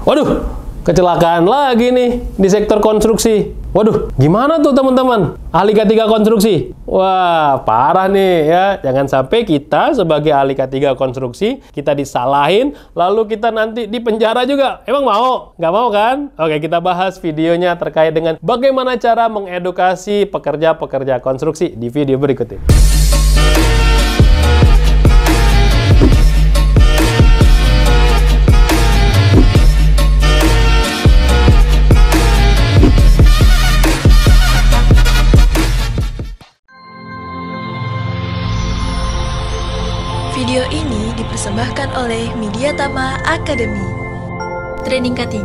Waduh, kecelakaan lagi nih di sektor konstruksi. Waduh, gimana tuh teman-teman? Ahli K3 konstruksi. Wah, parah nih ya. Jangan sampai kita sebagai ahli K3 konstruksi, kita disalahin, lalu kita nanti di penjara juga. Emang mau? Nggak mau kan? Oke, kita bahas videonya terkait dengan bagaimana cara mengedukasi pekerja-pekerja konstruksi di video berikut ini. Video ini dipersembahkan oleh Mediatama Academy. Training K3,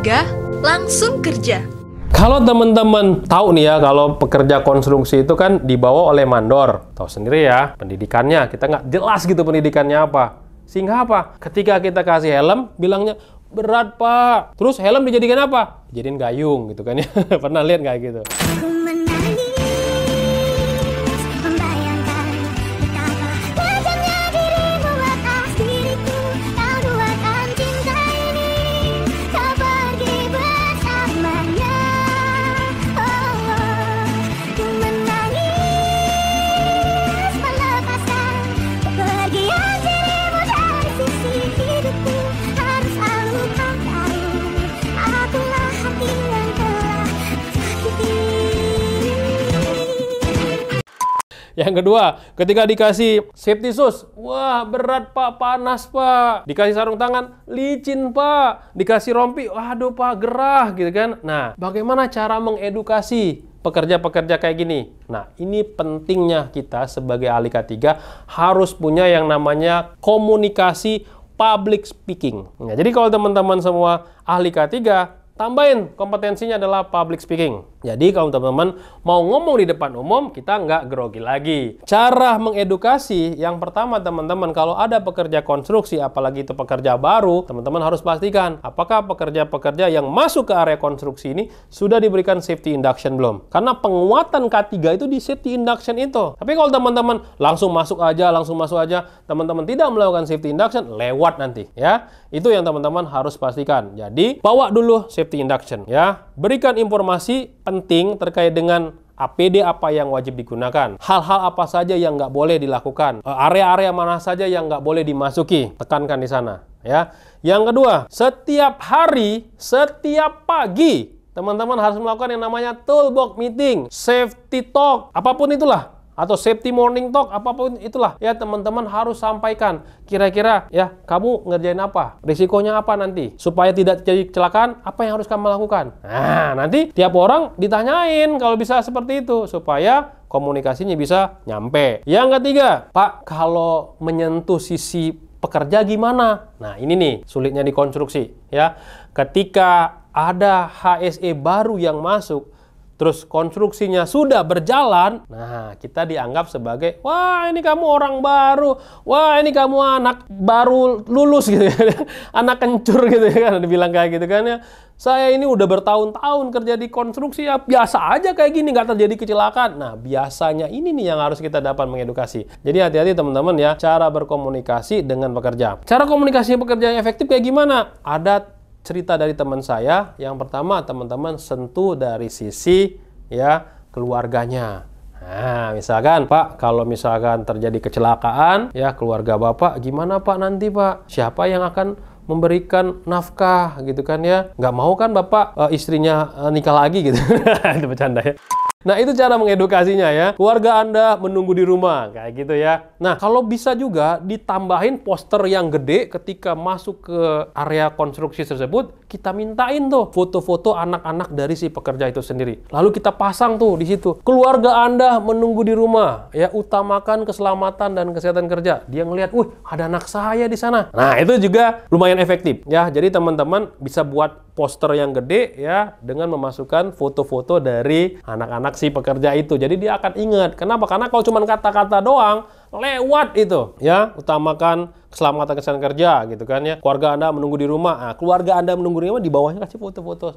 langsung kerja. Kalau teman-teman tahu nih ya, kalau pekerja konstruksi itu kan dibawa oleh mandor. Tahu sendiri ya, pendidikannya. Kita nggak jelas gitu pendidikannya apa. Sehingga apa? Ketika kita kasih helm, bilangnya, berat pak. Terus helm dijadikan apa? Dijadiin gayung gitu kan ya. Pernah lihat nggak gitu? Yang kedua, ketika dikasih safety shoes, wah berat pak, panas pak. Dikasih sarung tangan, licin pak. Dikasih rompi, waduh pak, gerah gitu kan. Nah, bagaimana cara mengedukasi pekerja-pekerja kayak gini? Nah, ini pentingnya kita sebagai ahli K3 harus punya yang namanya komunikasi public speaking. Nah, jadi kalau teman-teman semua ahli K3, tambahin kompetensinya adalah public speaking. Jadi kalau teman-teman mau ngomong di depan umum, kita nggak grogi lagi. Cara mengedukasi, yang pertama teman-teman, kalau ada pekerja konstruksi, apalagi itu pekerja baru, teman-teman harus pastikan apakah pekerja-pekerja yang masuk ke area konstruksi ini sudah diberikan safety induction belum. Karena penguatan K3 itu di safety induction itu. Tapi kalau teman-teman langsung masuk aja, teman-teman tidak melakukan safety induction, lewat nanti ya. Itu yang teman-teman harus pastikan. Jadi bawa dulu safety induction ya. Berikan informasi penting terkait dengan APD apa yang wajib digunakan, hal-hal apa saja yang nggak boleh dilakukan, area-area mana saja yang nggak boleh dimasuki, tekankan di sana ya. Yang kedua, setiap hari, setiap pagi, teman-teman harus melakukan yang namanya toolbox meeting, safety talk, apapun itulah, atau safety morning talk, apapun itulah ya, teman-teman harus sampaikan kira-kira ya, kamu ngerjain apa, risikonya apa nanti, supaya tidak terjadi kecelakaan, apa yang harus kamu lakukan. Nah, nanti tiap orang ditanyain kalau bisa seperti itu, supaya komunikasinya bisa nyampe. Yang ketiga, Pak, kalau menyentuh sisi pekerja gimana? Nah, ini nih sulitnya di konstruksi ya. Ketika ada HSE baru yang masuk, terus konstruksinya sudah berjalan, nah kita dianggap sebagai, wah ini kamu orang baru, wah ini kamu anak baru lulus gitu ya, anak kencur gitu ya kan, dibilang kayak gitu kan ya. Saya ini udah bertahun-tahun kerja di konstruksi, ya biasa aja kayak gini, nggak terjadi kecelakaan. Nah biasanya ini nih yang harus kita dapat mengedukasi. Jadi hati-hati teman-teman ya, cara berkomunikasi dengan pekerja. Cara komunikasi pekerja yang efektif kayak gimana? Ada cerita dari teman saya. Yang pertama, teman-teman sentuh dari sisi ya keluarganya. Nah, misalkan Pak, kalau misalkan terjadi kecelakaan ya, keluarga Bapak gimana Pak nanti Pak? Siapa yang akan memberikan nafkah gitu kan ya? Nggak mau kan Bapak istrinya nikah lagi gitu. Itu bercanda ya. Nah, itu cara mengedukasinya ya. Keluarga Anda menunggu di rumah, kayak gitu ya. Nah, kalau bisa juga ditambahin poster yang gede ketika masuk ke area konstruksi tersebut, kita mintain tuh foto-foto anak-anak dari si pekerja itu sendiri. Lalu kita pasang tuh di situ. Keluarga Anda menunggu di rumah, ya, utamakan keselamatan dan kesehatan kerja. Dia ngelihat, ada anak saya di sana. Nah, itu juga lumayan efektif ya. Jadi teman-teman bisa buat poster yang gede ya, dengan memasukkan foto-foto dari anak-anak si pekerja itu. Jadi dia akan ingat. Kenapa? Karena kalau cuma kata-kata doang, lewat itu ya. Utamakan keselamatan kesehatan kerja gitu kan ya. Keluarga Anda menunggu di rumah. Nah, keluarga Anda menunggu di rumah, di bawahnya kasih foto-foto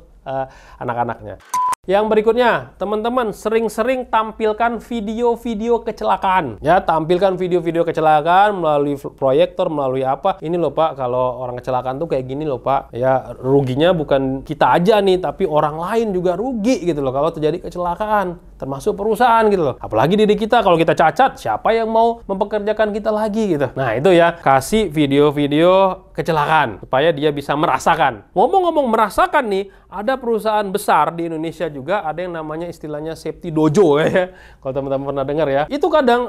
anak-anaknya. Yang berikutnya, teman-teman sering-sering tampilkan video-video kecelakaan. Ya, tampilkan video-video kecelakaan melalui proyektor, melalui apa. Ini loh Pak, kalau orang kecelakaan tuh kayak gini loh Pak. Ya, ruginya bukan kita aja nih, tapi orang lain juga rugi gitu loh kalau terjadi kecelakaan. Termasuk perusahaan gitu loh. Apalagi diri kita, kalau kita cacat, siapa yang mau mempekerjakan kita lagi gitu. Nah, itu ya, kasih video-video kecelakaan supaya dia bisa merasakan. Ngomong-ngomong merasakan nih, ada perusahaan besar di Indonesia juga ada yang namanya istilahnya safety dojo ya. Kalau teman-teman pernah dengar ya. Itu kadang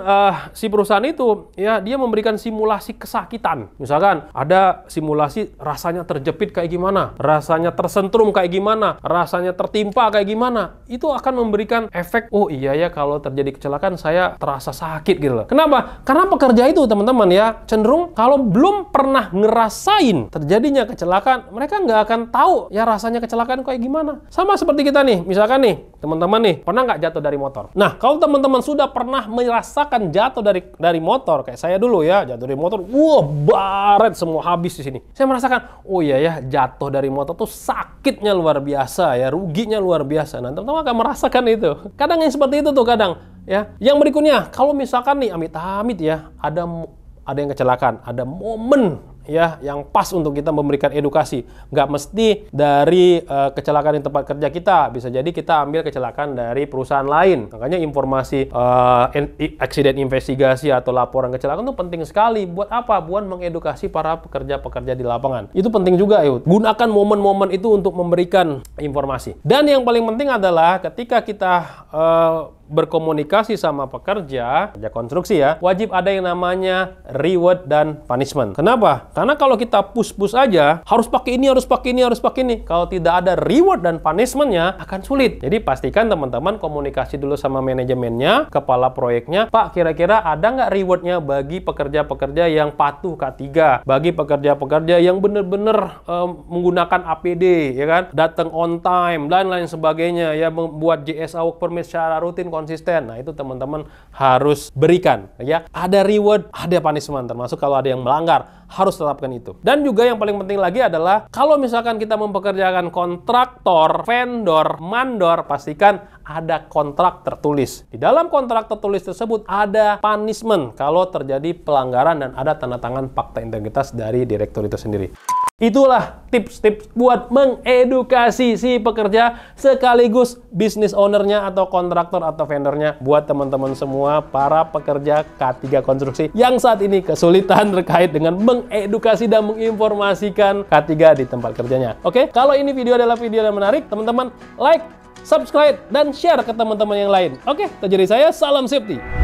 si perusahaan itu ya dia memberikan simulasi kesakitan. Misalkan ada simulasi rasanya terjepit kayak gimana, rasanya tersentrum kayak gimana, rasanya tertimpa kayak gimana. Itu akan memberikan efek, oh iya ya kalau terjadi kecelakaan saya terasa sakit gitu loh. Kenapa? Karena pekerja itu teman-teman ya cenderung kalau belum pernah ngerasain terjadinya kecelakaan, mereka nggak akan tahu ya rasanya kecelakaan kayak gimana. Sama seperti kita nih, misalkan nih teman-teman nih pernah nggak jatuh dari motor? Nah kalau teman-teman sudah pernah merasakan jatuh dari motor, kayak saya dulu ya jatuh dari motor, wah baret semua habis di sini. Saya merasakan, oh iya ya jatuh dari motor tuh sakitnya luar biasa ya, ruginya luar biasa. Nah teman-teman akan merasakan itu. Kadang yang seperti itu tuh kadang ya. Yang berikutnya, kalau misalkan nih amit-amit ya ada yang kecelakaan, ada momen ya yang pas untuk kita memberikan edukasi. Nggak mesti dari kecelakaan di tempat kerja kita, bisa jadi kita ambil kecelakaan dari perusahaan lain. Makanya informasi accident investigasi atau laporan kecelakaan itu penting sekali. Buat apa? Buat mengedukasi para pekerja-pekerja di lapangan. Itu penting juga ya. Gunakan momen-momen itu untuk memberikan informasi. Dan yang paling penting adalah ketika kita berkomunikasi sama pekerja konstruksi ya, wajib ada yang namanya reward dan punishment. Kenapa? Karena kalau kita push-push aja, harus pakai ini, harus pakai ini, harus pakai ini. Kalau tidak ada reward dan punishment-nya, akan sulit. Jadi pastikan teman-teman komunikasi dulu sama manajemennya, kepala proyeknya, Pak kira-kira ada nggak reward-nya bagi pekerja-pekerja yang patuh K3, bagi pekerja-pekerja yang benar-benar menggunakan APD, ya kan, datang on time, dan lain sebagainya, ya membuat JSA work permit secara rutin, konsisten. Nah, itu teman-teman harus berikan ya. Ada reward, ada punishment, termasuk kalau ada yang melanggar, harus tetapkan itu. Dan juga yang paling penting lagi adalah kalau misalkan kita mempekerjakan kontraktor, vendor, mandor, pastikan ada kontrak tertulis. Di dalam kontrak tertulis tersebut ada punishment kalau terjadi pelanggaran dan ada tanda tangan fakta integritas dari direktur itu sendiri. Itulah tips-tips buat mengedukasi si pekerja sekaligus bisnis ownernya atau kontraktor atau vendornya buat teman-teman semua para pekerja K3 konstruksi yang saat ini kesulitan terkait dengan mengedukasi dan menginformasikan K3 di tempat kerjanya. Oke, kalau ini video adalah video yang menarik, teman-teman like, subscribe, dan share ke teman-teman yang lain. Oke, dari saya, salam safety.